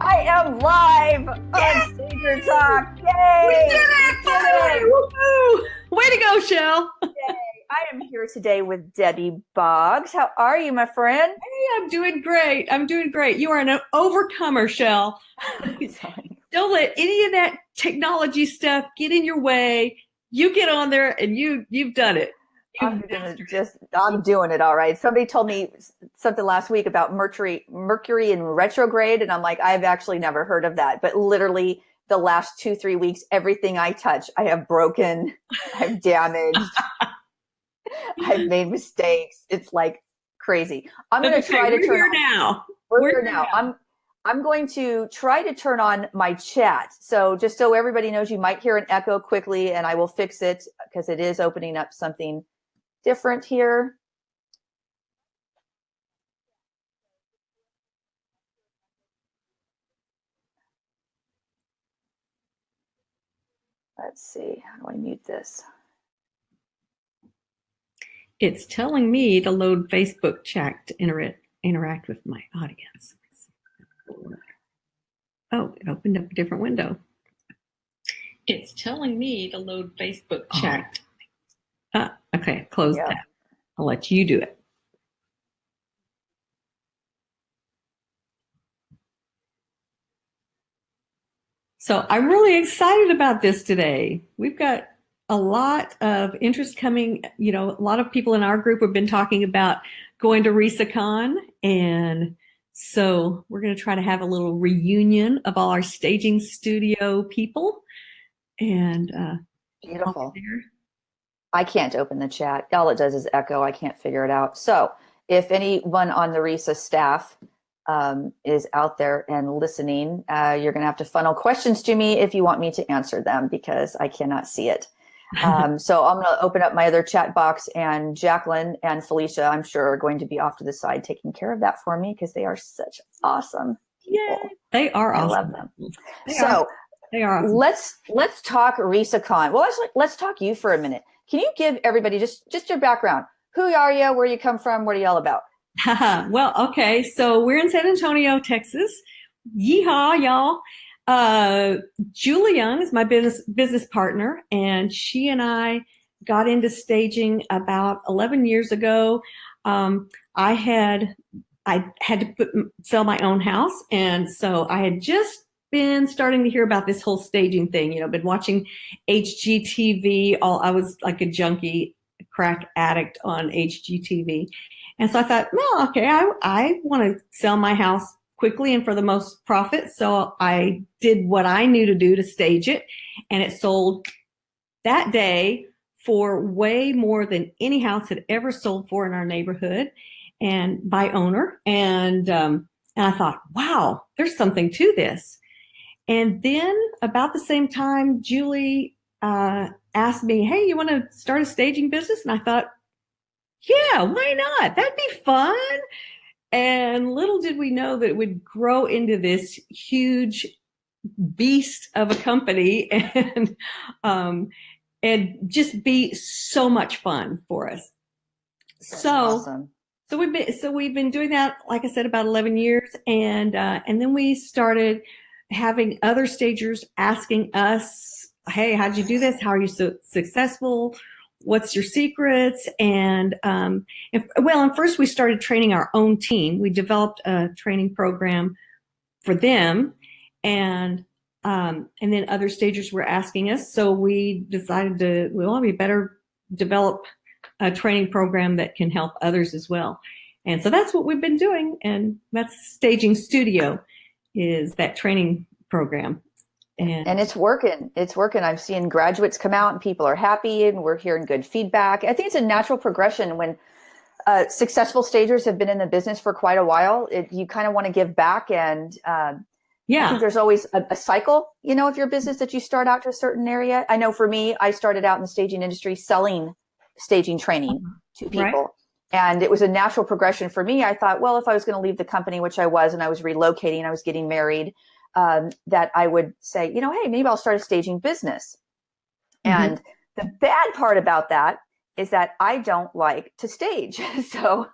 I am live on Stager Talk. Yay! We did it! Finally! Woo-hoo! Way to go, Shell. Yay! I am here today with Debbie Boggs. How are you, my friend? Hey, I'm doing great. I'm doing great. You are an overcomer, Shell. Don't let any of that technology stuff get in your way. You get on there and you've done it. I'm doing it all right. Somebody told me something last week about Mercury in retrograde, and I'm like, I've actually never heard of that. But literally the last 2-3 weeks, everything I touch, I have broken, I've damaged, I've made mistakes. It's like crazy. I'm going to try to turn on now. We're here now. I'm going to try to turn on my chat. So just so everybody knows, you might hear an echo quickly, and I will fix it because it is opening up something different here. Let's see. How do I mute this? It's telling me to load Facebook chat to interact with my audience. Oh, it opened up a different window. It's telling me to load Facebook chat. Okay, close that. I'll let you do it. So I'm really excited about this today. We've got a lot of interest coming. You know, a lot of people in our group have been talking about going to RESACON, and so we're going to try to have a little reunion of all our staging studio people. And beautiful. I can't open the chat. All it does is echo. I can't figure it out. So if anyone on the RESA staff is out there and listening, you're going to have to funnel questions to me if you want me to answer them, because I cannot see it. So I'm going to open up my other chat box, and Jacqueline and Felicia, I'm sure, are going to be off to the side taking care of that for me, because they are such awesome people. Yeah, they are awesome. I love them. They are awesome. Let's talk RESACON. Well, let's talk you for a minute. Can you give everybody just your background? Who are you? Where you come from? What are you all about? Well, okay. So we're in San Antonio, Texas. Yeehaw, y'all. Julie Young is my business partner, and she and I got into staging about 11 years ago. I had to sell my own house, and so I had just been starting to hear about this whole staging thing. You know, been watching HGTV. I was like a junkie, crack addict on HGTV. And so I thought, well, okay, I want to sell my house quickly and for the most profit. So I did what I knew to do to stage it. And it sold that day for way more than any house had ever sold for in our neighborhood, and by owner. And I thought, wow, there's something to this. And then about the same time, Julie asked me, hey, you want to start a staging business? And I thought, yeah, why not? That'd be fun. And little did we know that it would grow into this huge beast of a company, and just be so much fun for us. That's awesome. So we've been doing that, like I said, about 11 years, and then we started having other stagers asking us, hey, how'd you do this? How are you so successful? What's your secrets? And first we started training our own team. We developed a training program for them, and then other stagers were asking us. So we decided we better develop a training program that can help others as well. And so that's what we've been doing, and that's Staging Studio, is that training program. And it's working. It's working. I'm seeing graduates come out and people are happy, and we're hearing good feedback. I think it's a natural progression when successful stagers have been in the business for quite a while. You kind of want to give back, and I think there's always a cycle, you know, of your business that you start out to a certain area. I know for me, I started out in the staging industry selling staging training to people. Right. And it was a natural progression for me. I thought, well, if I was going to leave the company, which I was, and I was relocating, I was getting married, that I would say, you know, hey, maybe I'll start a staging business. Mm-hmm. And the bad part about that is that I don't like to stage. So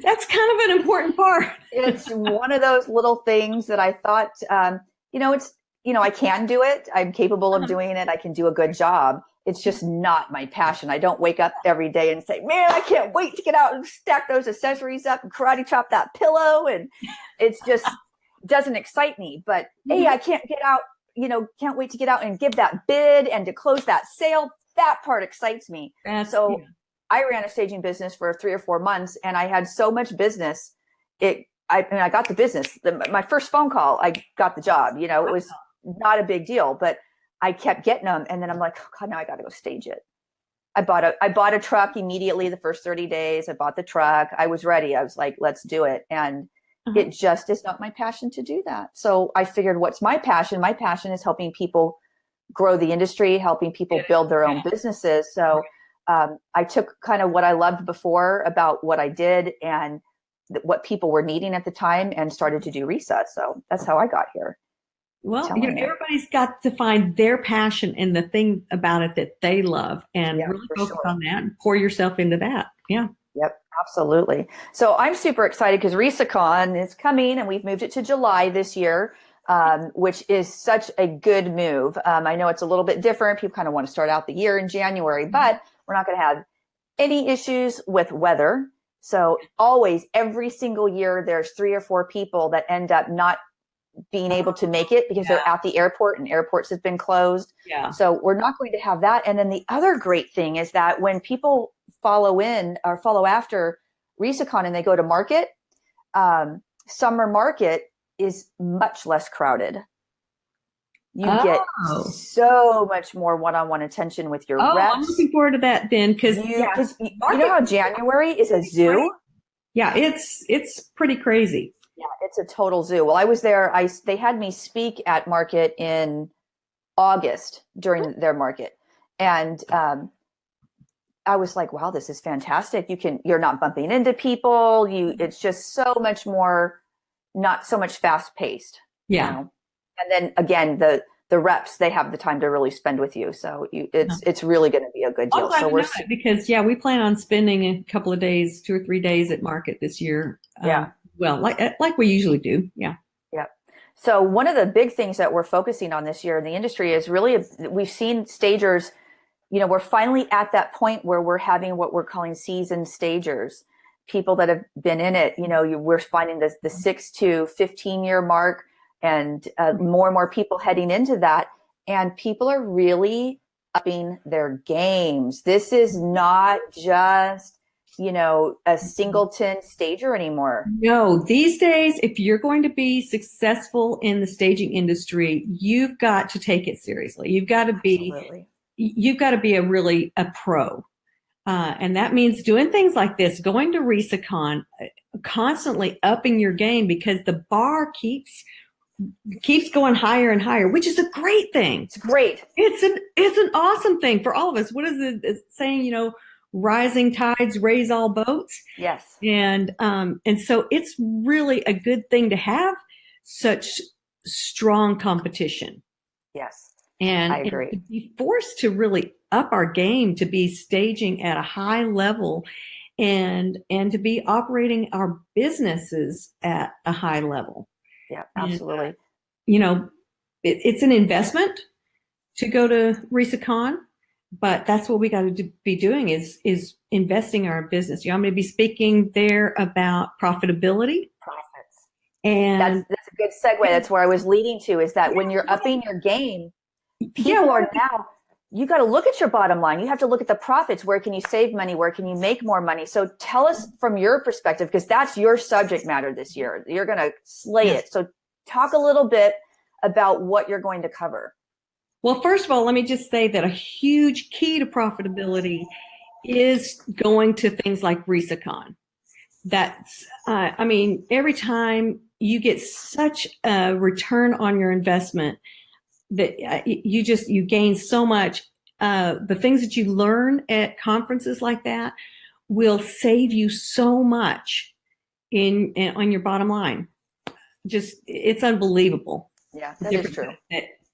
That's kind of an important part. It's one of those little things that I thought, it's, I can do it. I'm capable of doing it. I can do a good job. It's just not my passion. I don't wake up every day and say, man, I can't wait to get out and stack those accessories up and karate chop that pillow. And it's just doesn't excite me. But hey, I can't get out, can't wait to get out and give that bid and to close that sale. That part excites me. I ran a staging business for 3 or 4 months, and I had so much business. I got the business. My first phone call, I got the job. It was not a big deal, but I kept getting them, and then I'm like, oh God, now I got to go stage it. I bought a truck immediately the first 30 days. I bought the truck. I was ready. I was like, let's do it. And it just is not my passion to do that. So I figured, what's my passion? My passion is helping people grow the industry, helping people build their own businesses. So I took kind of what I loved before about what I did and what people were needing at the time and started to do RESA. So that's how I got here. Well, everybody's got to find their passion and the thing about it that they love, and really focus on that and pour yourself into that. Yeah. Yep, absolutely. So I'm super excited because RESACON is coming, and we've moved it to July this year, which is such a good move. I know it's a little bit different. People kind of want to start out the year in January, but we're not going to have any issues with weather. So always, every single year, there's 3 or 4 people that end up not being able to make it because they're at the airport and airports have been closed. Yeah. So we're not going to have that. And then the other great thing is that when people follow after RESACON and they go to market, summer market is much less crowded. You get so much more one-on-one attention with your reps. I'm looking forward to that then, because you know how January is a zoo? Yeah, it's pretty crazy. Yeah, it's a total zoo. Well, I was there. They had me speak at market in August during their market, and I was like, "Wow, this is fantastic! You're not bumping into people. It's just so much more, not so much fast paced." Yeah. And then again, the reps, they have the time to really spend with you. So it's really going to be a good deal. So because we plan on spending a couple of days, 2 or 3 days at market this year. Well, like we usually do. Yeah. Yeah. So one of the big things that we're focusing on this year in the industry is really, we've seen stagers, we're finally at that point where we're having what we're calling seasoned stagers, people that have been in it. We're finding the 6 to 15 year mark, and more and more people heading into that. And people are really upping their games. This is not just, a singleton stager anymore. No, these days, if you're going to be successful in the staging industry, you've got to take it seriously. You've got to be a pro. And that means doing things like this, going to RESACON, constantly upping your game, because the bar keeps going higher and higher, which is a great thing. It's great. It's an awesome thing for all of us. What is the saying? Rising tides raise all boats. Yes. And so it's really a good thing to have such strong competition. Yes. And I agree. And to be forced to really up our game, to be staging at a high level, and to be operating our businesses at a high level. Yeah, absolutely. And, it's an investment to go to RESACON, but that's what we got to be doing is investing in our business. I'm going to be speaking there about profitability. Profits. And that's a good segue. That's where I was leading to, is that when you're upping your game, people are now, you got to look at your bottom line. You have to look at the profits. Where can you save money? Where can you make more money? So tell us from your perspective, because that's your subject matter this year. You're going to slay it. So talk a little bit about what you're going to cover. Well, first of all, let me just say that a huge key to profitability is going to things like RESACON. That's, every time you get such a return on your investment that you gain so much. The things that you learn at conferences like that will save you so much on your bottom line. Just, it's unbelievable. Yeah, that is true.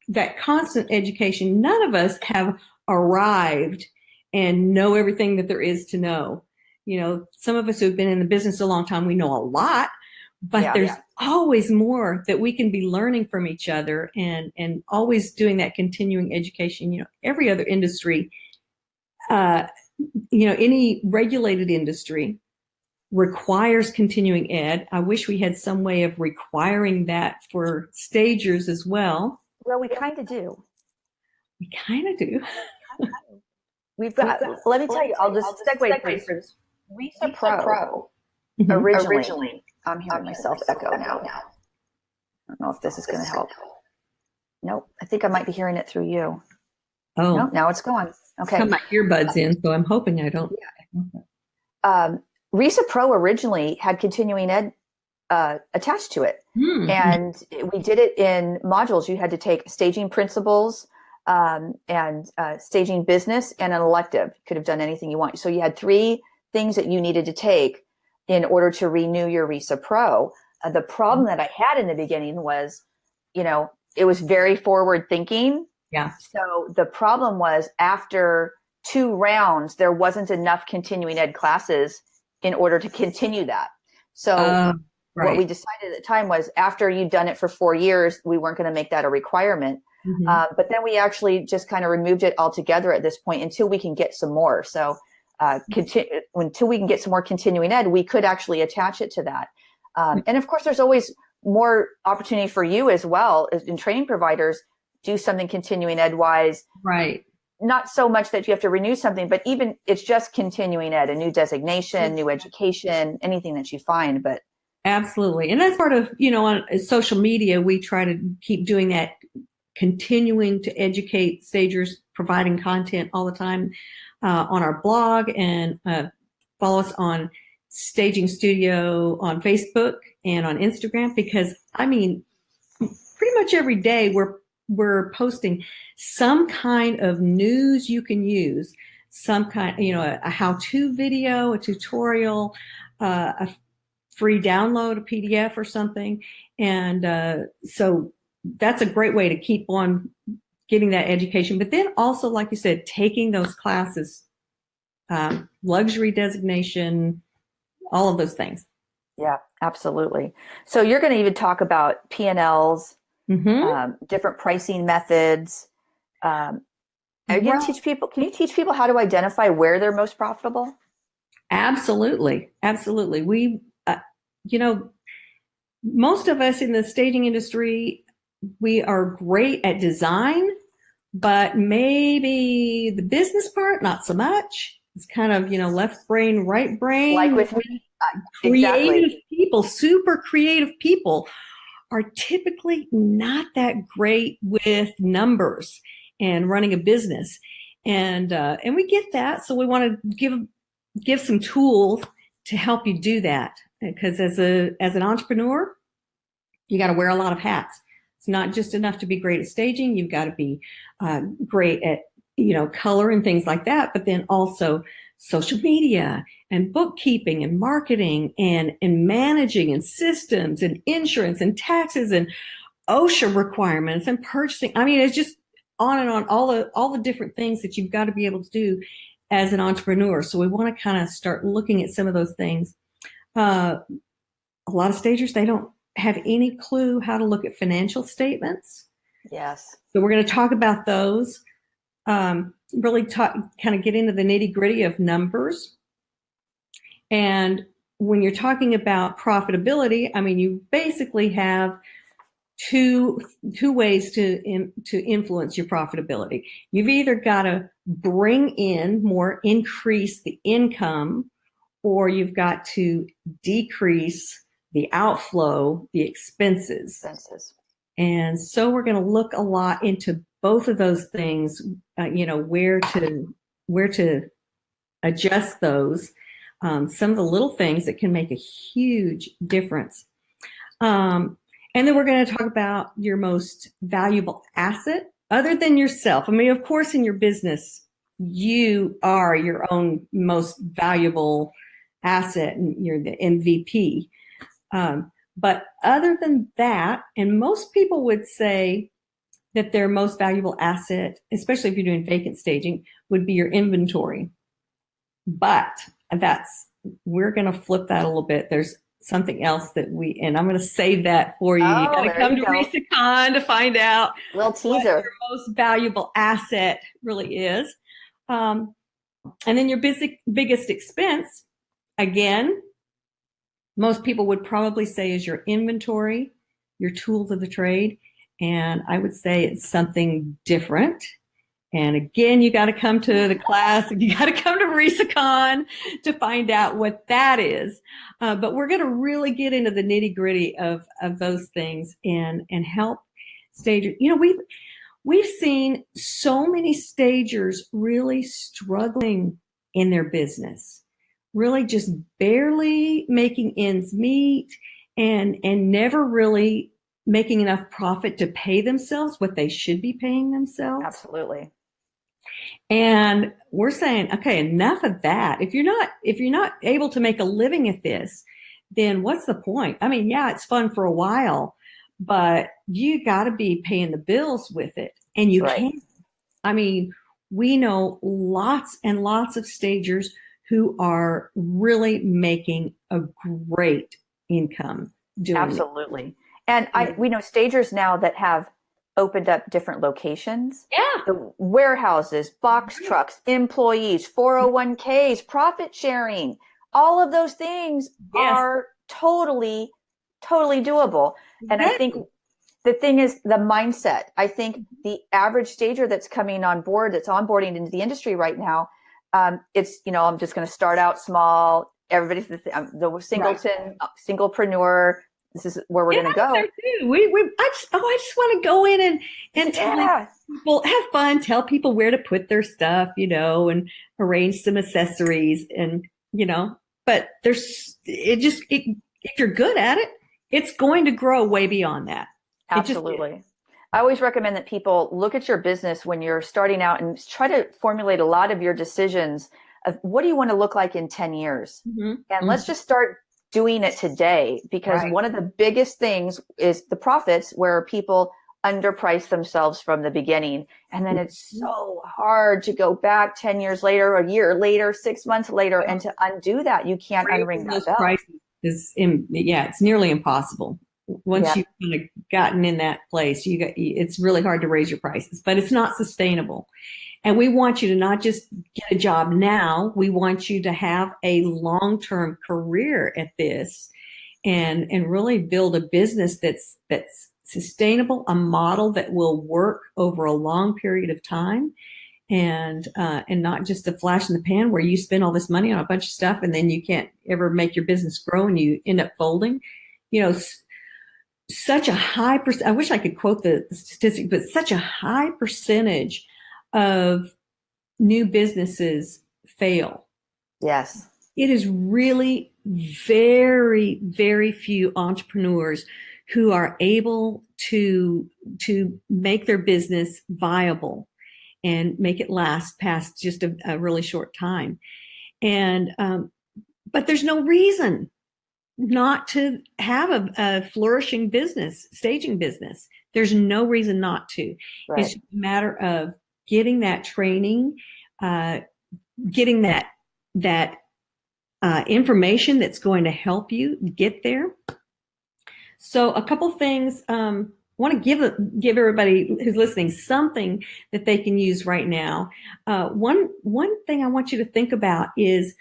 That constant education. None of us have arrived and know everything that there is to know. some of us who've been in the business a long time, we know a lot, but there's always more that we can be learning from each other, and always doing that continuing education. Every other industry, any regulated industry requires continuing ed. I wish we had some way of requiring that for stagers as well. Well, we kind of do. We kind of do. We've got, let me tell you, I'll just segue for this. RESA Pro, originally, I'm hearing myself echo now. I don't know if this is going to help. Nope, I think I might be hearing it through you. Oh. Nope, now it's gone. Okay. I have my earbuds in, so I'm hoping I don't. RESA Pro originally had continuing ed attached to it. And we did it in modules. You had to take staging principles, and staging business, and an elective. You could have done anything you want. So you had 3 things that you needed to take in order to renew your RESA Pro. The problem that I had in the beginning was, it was very forward thinking. Yeah. So the problem was, after 2 rounds, there wasn't enough continuing ed classes in order to continue that. So what we decided at the time was, after you'd done it for 4 years, we weren't going to make that a requirement. But then we actually just kind of removed it altogether at this point until we can get some more. So until we can get some more continuing ed, we could actually attach it to that. And of course, there's always more opportunity for you as well as in training providers, do something continuing ed wise. Right. Not so much that you have to renew something, but even it's just continuing ed, a new designation, new education, anything that you find. But absolutely. And that's part of, on social media, we try to keep doing that, continuing to educate stagers, providing content all the time on our blog, and follow us on Staging Studio on Facebook and on Instagram, because pretty much every day we're posting some kind of news you can use, some kind, a how-to video, a tutorial, a free download, a PDF or something. And so that's a great way to keep on getting that education. But then also, like you said, taking those classes, luxury designation, all of those things. Yeah, absolutely. So you're going to even talk about P&Ls, different pricing methods. Are you going to teach people? Can you teach people how to identify where they're most profitable? Absolutely, absolutely. We, most of us in the staging industry, we are great at design, but maybe the business part, not so much. It's kind of, left brain, right brain. Like with me. Creative people, super creative people are typically not that great with numbers and running a business. And we get that. So we want to give some tools to help you do that. Because as an entrepreneur, you got to wear a lot of hats. It's not just enough to be great at staging. You've got to be great at, color and things like that, but then also social media and bookkeeping and marketing and managing and systems and insurance and taxes and OSHA requirements and purchasing. It's just on and on, all the different things that you've got to be able to do as an entrepreneur. So we want to kind of start looking at some of those things. A lot of stagers, they don't have any clue how to look at financial statements. Yes. So we're going to talk about those, really kind of get into the nitty gritty of numbers. And when you're talking about profitability, you basically have two ways to influence your profitability. You've either got to bring in more, increase the income, or you've got to decrease the outflow, the expenses. And so we're going to look a lot into both of those things, where to adjust those, some of the little things that can make a huge difference. And then we're going to talk about your most valuable asset other than yourself. Of course, in your business, you are your own most valuable asset and you're the MVP. But other than that, and most people would say that their most valuable asset, especially if you're doing vacant staging, would be your inventory. But we're going to flip that a little bit. There's something else and I'm going to save that for you. You got Oh, to there come you to go. RESACON to find out Little what your teaser. most valuable asset really is. And then your biggest expense, again, most people would probably say is your inventory, your tools of the trade. And I would say it's something different. And again, you got to come to the class. You got to come to RESACON to find out what that is. But we're going to really get into the nitty gritty of those things and help stagers. You know, we've seen so many stagers really struggling in their business, really just barely making ends meet and never really making enough profit to pay themselves what they should be paying themselves. Absolutely. And we're saying, okay, enough of that. If you're not able to make a living at this, then what's the point? I mean, yeah, it's fun for a while, but you got to be paying the bills with it. And you can't. I mean, we know lots and lots of stagers who are really making a great income doing Absolutely. It. And we know stagers now that have opened up different locations. Yeah. The warehouses, box trucks, employees, 401ks, profit sharing, all of those things are totally doable. And I think the thing is the mindset. I think the average stager that's coming on board, that's onboarding into the industry right now, it's, I'm just going to start out small. Everybody's the singleton, singlepreneur. This is where we're going to go. I just want to go in and tell people, have fun, tell people where to put their stuff, and arrange some accessories and, but if you're good at it, it's going to grow way beyond that. Absolutely. I always recommend that people look at your business when you're starting out and try to formulate a lot of your decisions of what do you want to look like in 10 years? And let's just start doing it today, because one of the biggest things is the profits, where people underprice themselves from the beginning. And then it's so hard to go back 10 years later, a year later, 6 months later, and to undo that. You can't unring that bell. It's nearly impossible. Once you've kind of gotten in that place, it's really hard to raise your prices, but it's not sustainable. And we want you to not just get a job now. We want you to have a long-term career at this and really build a business that's sustainable, a model that will work over a long period of time, and not just a flash in the pan where you spend all this money on a bunch of stuff and then you can't ever make your business grow and you end up folding. Such a high percent, I wish I could quote the statistic, but such a high percentage of new businesses fail. Yes. It is really very, very few entrepreneurs who are able to make their business viable and make it last past just a really short time. And, but there's no reason not to have a flourishing business, staging business. There's no reason not to. It's just a matter of getting that training, getting that information that's going to help you get there. So a couple things, I want to give everybody who's listening something that they can use right now. One thing I want you to think about is,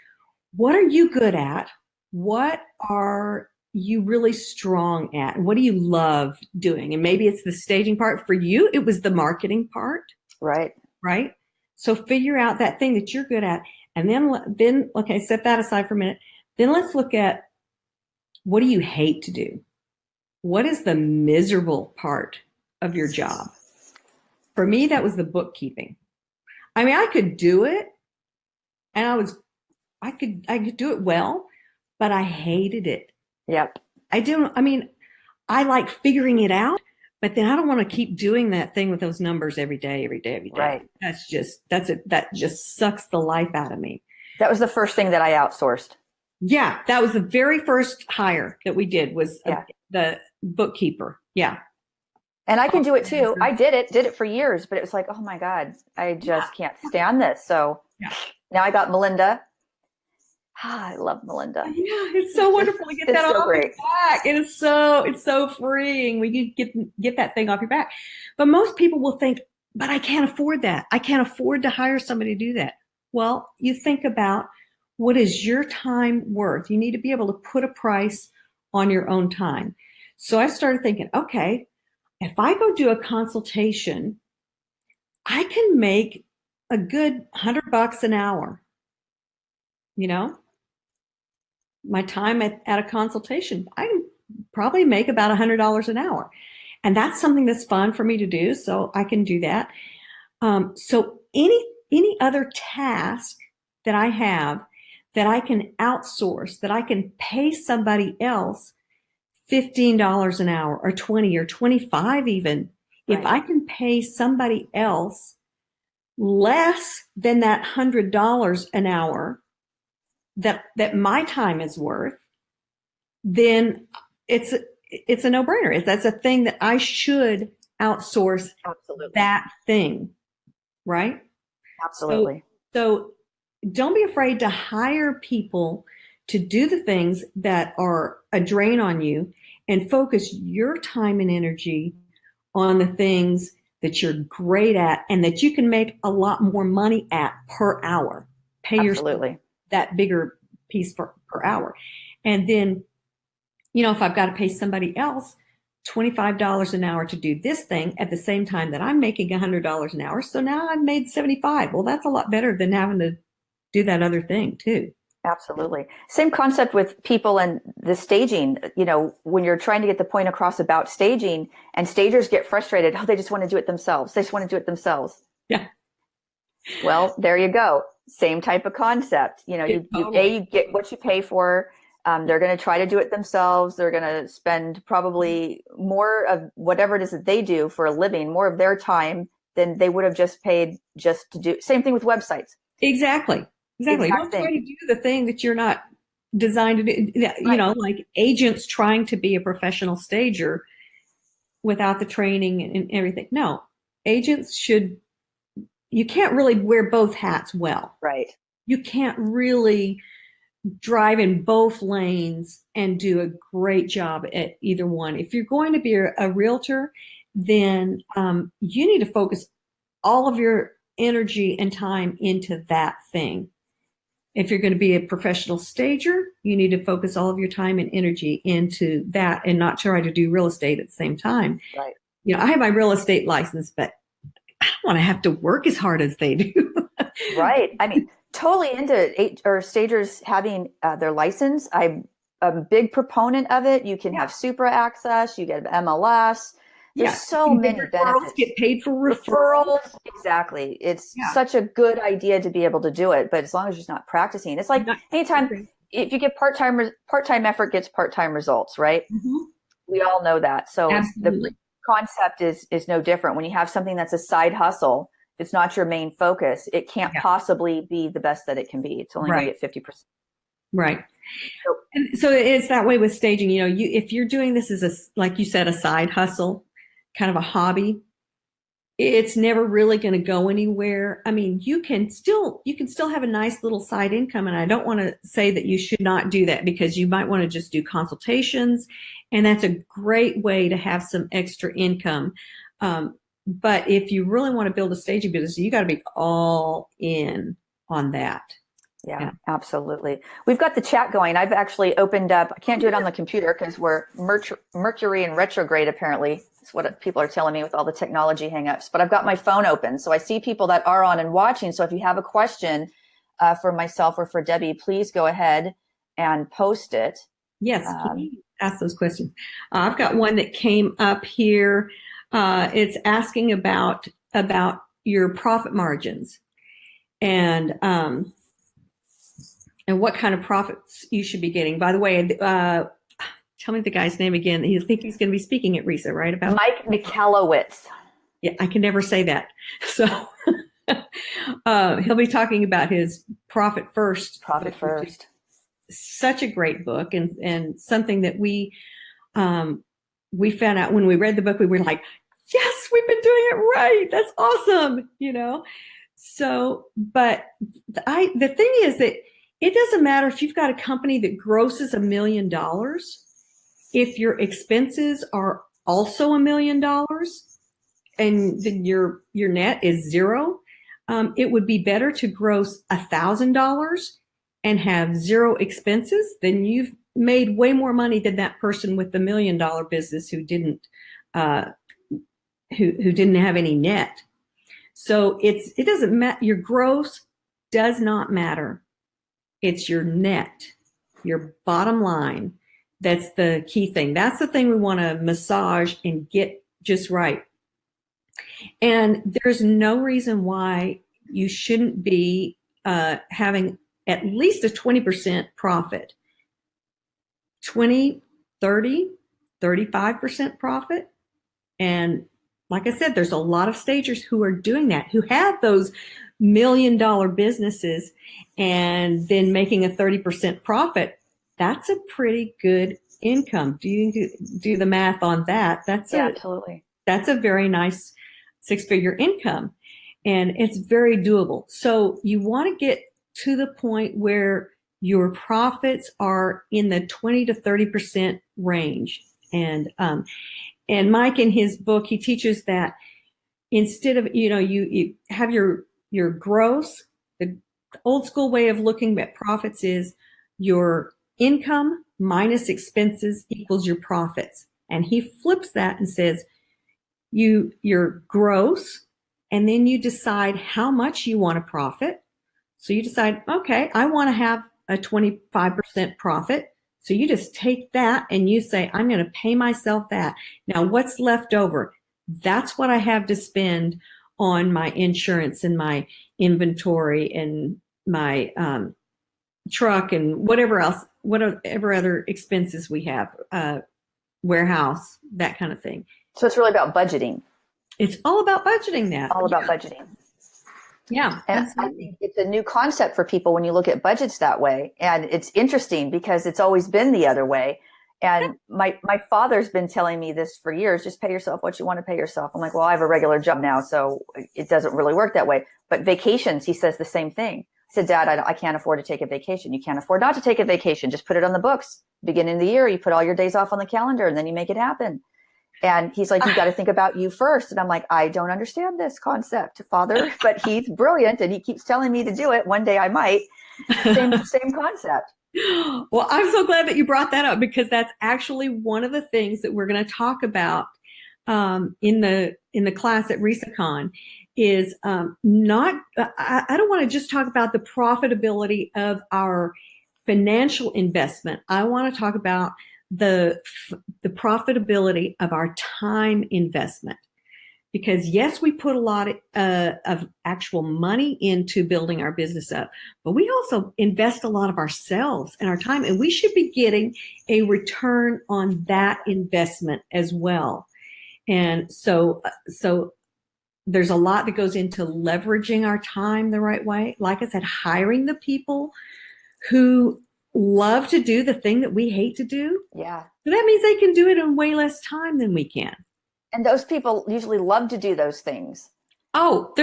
what are you good at? What are you really strong at? What do you love doing? And maybe it's the staging part. For you, it was the marketing part. Right. So figure out that thing that you're good at. And then, okay, set that aside for a minute. Then let's look at, what do you hate to do? What is the miserable part of your job? For me, that was the bookkeeping. I mean, I could do it and I could do it well, but I hated it. Yep. I like figuring it out, but then I don't want to keep doing that thing with those numbers every day. Right. That just sucks the life out of me. That was the first thing that I outsourced. Yeah. That was the very first hire that we did, was the bookkeeper. Yeah. And I can do it too. I did it for years, but it was like, oh my God, I just can't stand this. So now I got Melinda, I love Melinda. Yeah, it's so wonderful to get It's that so off your great. back. It's so freeing when you get that thing off your back. But most people will think, but I can't afford that. I can't afford to hire somebody to do that. Well, you think about what is your time worth? You need to be able to put a price on your own time. So I started thinking, okay, if I go do a consultation, I can make a good $100 an hour, you know? My time at a consultation, I can probably make about $100 an hour. And that's something that's fun for me to do. So I can do that. So any other task that I have that I can outsource, that I can pay somebody else $15 an hour or 20 or 25 even, Right. if I can pay somebody else less than that $100 an hour that my time is worth, then it's a no-brainer. That's a thing that I should outsource. Absolutely. That thing, right? Absolutely. So don't be afraid to hire people to do the things that are a drain on you, and focus your time and energy on the things that you're great at and that you can make a lot more money at per hour. Pay yourself that bigger piece per hour. And then, if I've got to pay somebody else $25 an hour to do this thing at the same time that I'm making $100 an hour, so now I've made 75. Well, that's a lot better than having to do that other thing too. Absolutely. Same concept with people and the staging. When you're trying to get the point across about staging, and stagers get frustrated, they just want to do it themselves. They just want to do it themselves. Yeah. Well, there you go. Same type of concept. You get what you pay for. They're going to try to do it themselves. They're going to spend probably more of whatever it is that they do for a living, more of their time than they would have just paid just to do. Same thing with websites. Exactly. Don't try to do the thing that you're not designed to do. Right. Like agents trying to be a professional stager without the training and everything. No, agents you can't really wear both hats well. Right. You can't really drive in both lanes and do a great job at either one. If you're going to be a realtor, then you need to focus all of your energy and time into that thing. If you're going to be a professional stager, you need to focus all of your time and energy into that and not try to do real estate at the same time. Right. I have my real estate license, but I don't want to have to work as hard as they do. Right. I mean, totally into stagers having their license. I'm a big proponent of it. You can have super access. You get MLS. There's so many benefits. Get paid for referrals. Exactly. It's such a good idea to be able to do it, but as long as you're not practicing, it's like anytime if you get part-time effort gets part-time results, right? Mm-hmm. We all know that. So Absolutely. The concept is no different. When you have something that's a side hustle, if it's not your main focus, it can't possibly be the best that it can be. It's only going to get 50%. Right. So it's that way with staging. If you're doing this as like you said, a side hustle, kind of a hobby, it's never really going to go anywhere. I mean, you can still have a nice little side income. And I don't want to say that you should not do that, because you might want to just do consultations. And that's a great way to have some extra income. But if you really want to build a staging business, you got to be all in on that. Yeah, absolutely. We've got the chat going. I've actually opened up, I can't do it on the computer because we're Mercury in retrograde, apparently. That's what people are telling me with all the technology hangups. But I've got my phone open. So I see people that are on and watching. So if you have a question for myself or for Debbie, please go ahead and post it. Yes, please ask those questions. I've got one that came up here. It's asking about your profit margins and what kind of profits you should be getting. By the way, tell me the guy's name again. I think he's going to be speaking at RESA, right? About Mike Michalowicz. Yeah, I can never say that. So he'll be talking about his Profit First. Profit First. Such a great book, and something that we found out when we read the book. We were like, yes, we've been doing it right. That's awesome, So, but the thing is that it doesn't matter if you've got a company that grosses $1 million, if your expenses are also $1 million and then your net is zero, it would be better to gross $1,000 and have zero expenses than you've made way more money than that person with the $1 million business who didn't have any net. So it doesn't matter. Your gross does not matter. It's your net, your bottom line. That's the key thing. That's the thing we want to massage and get just right. And there's no reason why you shouldn't be having at least a 20% profit. 20, 30, 35% profit. And like I said, there's a lot of stagers who are doing that, who have those $1 million businesses and then making a 30% profit. That's a pretty good income. Do you do the math on that? Absolutely. That's a very nice 6-figure income, and it's very doable. So you want to get to the point where your profits are in the 20 to 30% range. And Mike, in his book, he teaches that instead of, you have your gross, the old school way of looking at profits is your income minus expenses equals your profits. And he flips that and says, your gross, and then you decide how much you want to profit. So you decide, okay, I want to have a 25% profit. So you just take that and you say, I'm going to pay myself that. Now what's left over? That's what I have to spend on my insurance and my inventory and my truck and whatever other expenses we have, warehouse, that kind of thing. So it's really about budgeting. It's all about budgeting that. All about budgeting. Yeah. And I think it's a new concept for people when you look at budgets that way. And it's interesting because it's always been the other way. And my father's been telling me this for years, just pay yourself what you want to pay yourself. I'm like, well, I have a regular job now, so it doesn't really work that way. But vacations, he says the same thing. I said, Dad, I can't afford to take a vacation. You can't afford not to take a vacation. Just put it on the books. Beginning of the year, you put all your days off on the calendar and then you make it happen. And he's like, you got to think about you first. And I'm like, I don't understand this concept, Father, but he's brilliant and he keeps telling me to do it. One day I might. Same concept. Well, I'm so glad that you brought that up, because that's actually one of the things that we're going to talk about in the class at RESACON is I don't want to just talk about the profitability of our financial investment. I want to talk about the profitability of our time investment, because yes, we put a lot of actual money into building our business up, but we also invest a lot of ourselves and our time, and we should be getting a return on that investment as well. And so there's a lot that goes into leveraging our time the right way. Like I said, hiring the people who love to do the thing that we hate to do. Yeah. So that means they can do it in way less time than we can. And those people usually love to do those things. Oh,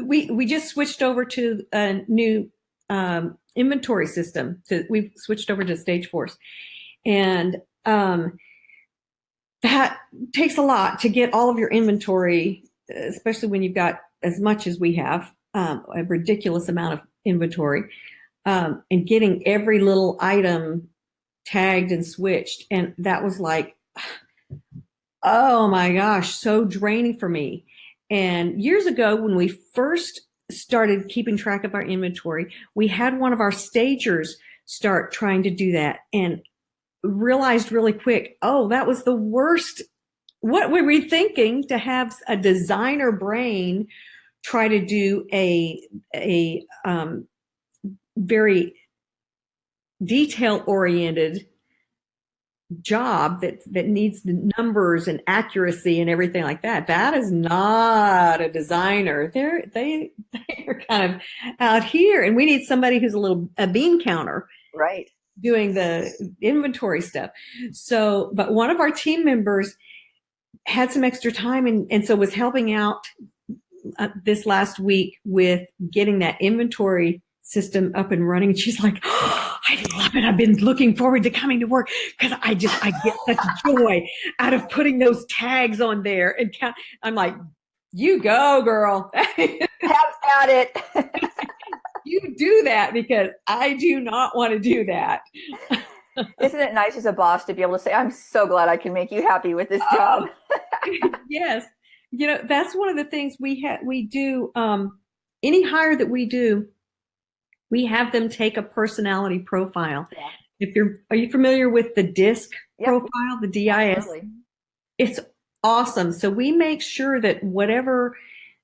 we just switched over to a new inventory system. We've switched over to Stageforce, and that takes a lot to get all of your inventory, especially when you've got as much as we have, a ridiculous amount of inventory, and getting every little item tagged and switched. And that was like, oh my gosh, so draining for me. And years ago, when we first started keeping track of our inventory, we had one of our stagers start trying to do that and realized really quick, oh, that was the worst. What were we thinking, to have a designer brain try to do a very detail-oriented job that needs the numbers and accuracy and everything like that. That is not a designer. They're kind of out here, and we need somebody who's a bean counter, right, doing the inventory stuff. So, but one of our team members had some extra time and so was helping out this last week with getting that inventory system up and running. And she's like, oh, I love it. I've been looking forward to coming to work because I get such joy out of putting those tags on there. And I'm like, you go, girl. Have at it. You do that because I do not want to do that. Isn't it nice as a boss to be able to say, I'm so glad I can make you happy with this job? Yes. That's one of the things we do. Any hire that we do, we have them take a personality profile. Yeah. Are you familiar with the DISC profile, the DIS? Absolutely. It's awesome. So we make sure that whatever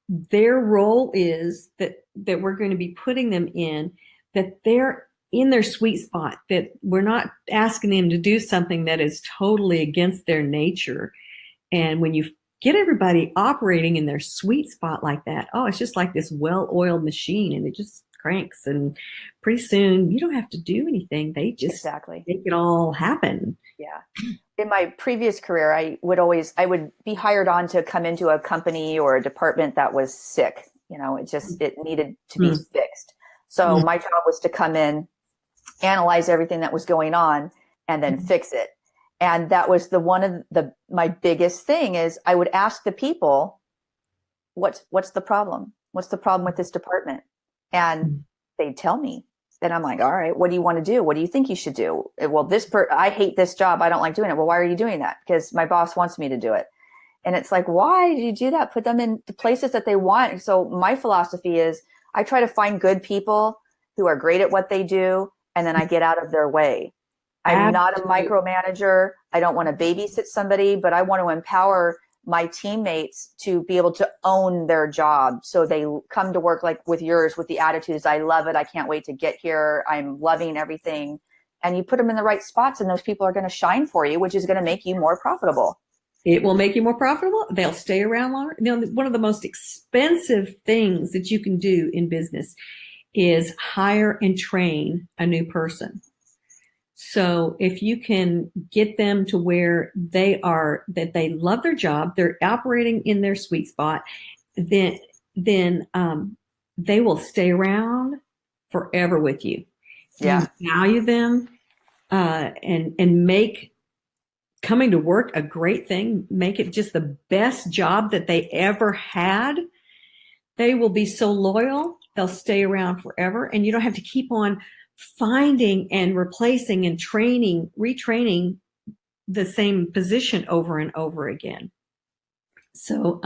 their role is that we're going to be putting them in, that they're in their sweet spot, that we're not asking them to do something that is totally against their nature. And when you get everybody operating in their sweet spot like that, oh, it's just like this well-oiled machine, and it just cranks, and pretty soon you don't have to do anything. They just make it all happen. Yeah. In my previous career, I would be hired on to come into a company or a department that was sick. It needed to be fixed. So my job was to come in, analyze everything that was going on, and then fix it. And that was my biggest thing is I would ask the people, what's the problem? What's the problem with this department? And they'd tell me. Then I'm like, all right, what do you want to do? What do you think you should do? Well, I hate this job. I don't like doing it. Well, why are you doing that? Because my boss wants me to do it. And it's like, why do you do that? Put them in the places that they want. So my philosophy is I try to find good people who are great at what they do, and then I get out of their way. I'm not a micromanager. I don't want to babysit somebody, but I want to empower my teammates to be able to own their job. So they come to work like with yours, with the attitudes, I love it. I can't wait to get here. I'm loving everything. And you put them in the right spots, and those people are going to shine for you, which is going to make you more profitable. It will make you more profitable. They'll stay around longer. One of the most expensive things that you can do in business is hire and train a new person. So if you can get them to where that they love their job, they're operating in their sweet spot, then they will stay around forever with you. Yeah. You value them, and make coming to work a great thing, make it just the best job that they ever had. They will be so loyal, they'll stay around forever, and you don't have to keep on finding and replacing and retraining the same position over and over again. So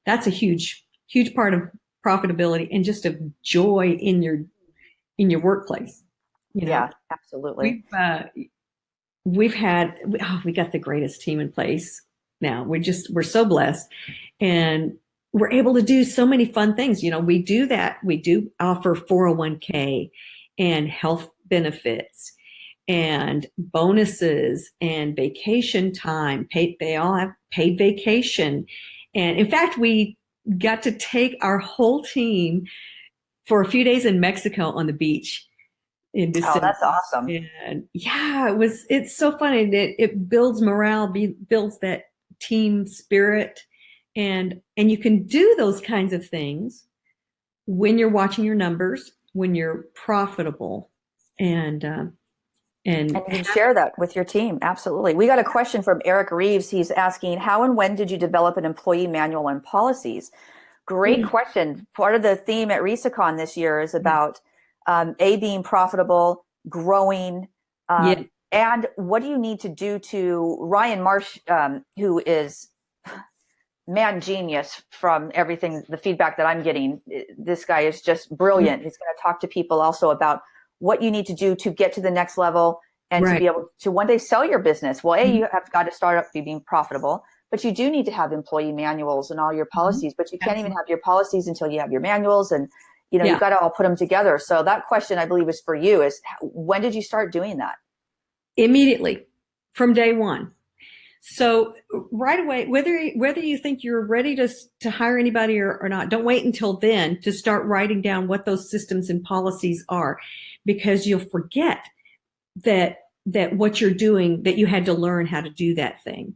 that's a huge part of profitability and just of joy in your workplace. Yeah, absolutely. We got the greatest team in place now. We're so blessed, and we're able to do so many fun things. We do that. We do offer 401k and health benefits and bonuses and vacation time. They all have paid vacation. And in fact, we got to take our whole team for a few days in Mexico on the beach in December. Oh, that's awesome. And yeah, it's so fun. And it builds morale, builds that team spirit. And you can do those kinds of things when you're watching your numbers, when you're profitable, and you can share that with your team. Absolutely. We got a question from Eric Reeves. He's asking, how and when did you develop an employee manual and policies? Great question. Part of the theme at RESACON this year is about being profitable, growing, and what do you need to do to Ryan Marsh, who is man genius from everything, the feedback that I'm getting. This guy is just brilliant. He's going to talk to people also about what you need to do to get to the next level and to be able to one day sell your business. Well, you have got to start up being profitable, but you do need to have employee manuals and all your policies, but you can't even have your policies until you have your manuals, and you've got to all put them together. So that question, I believe, is for you, is when did you start doing that? Immediately, from day one. So right away, whether you think you're ready to hire anybody or not, don't wait until then to start writing down what those systems and policies are, because you'll forget that what you're doing, that you had to learn how to do that thing.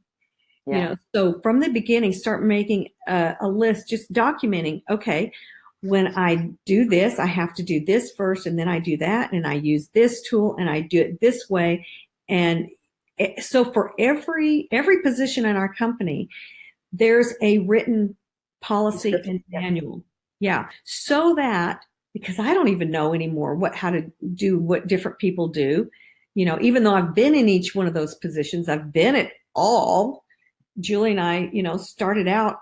So from the beginning, start making a list, just documenting, okay, when I do this, I have to do this first, and then I do that, and I use this tool, and I do it this way. And so for every position in our company, there's a written policy and manual. Yeah. So that, because I don't even know anymore how to do what different people do, even though I've been in each one of those positions, I've been at all. Julie and I, started out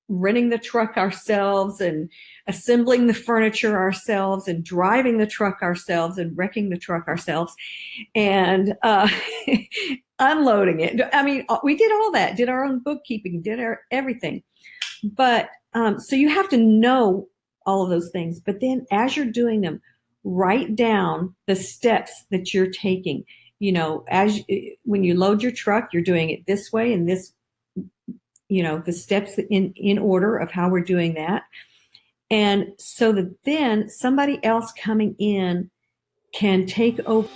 renting the truck ourselves and assembling the furniture ourselves and driving the truck ourselves and wrecking the truck ourselves and unloading it. I mean, we did all that, did our own bookkeeping, did our everything. But so you have to know all of those things. But then as you're doing them, write down the steps that you're taking. When you load your truck, you're doing it this way and this, the steps in order of how we're doing that. And so that then somebody else coming in can take over.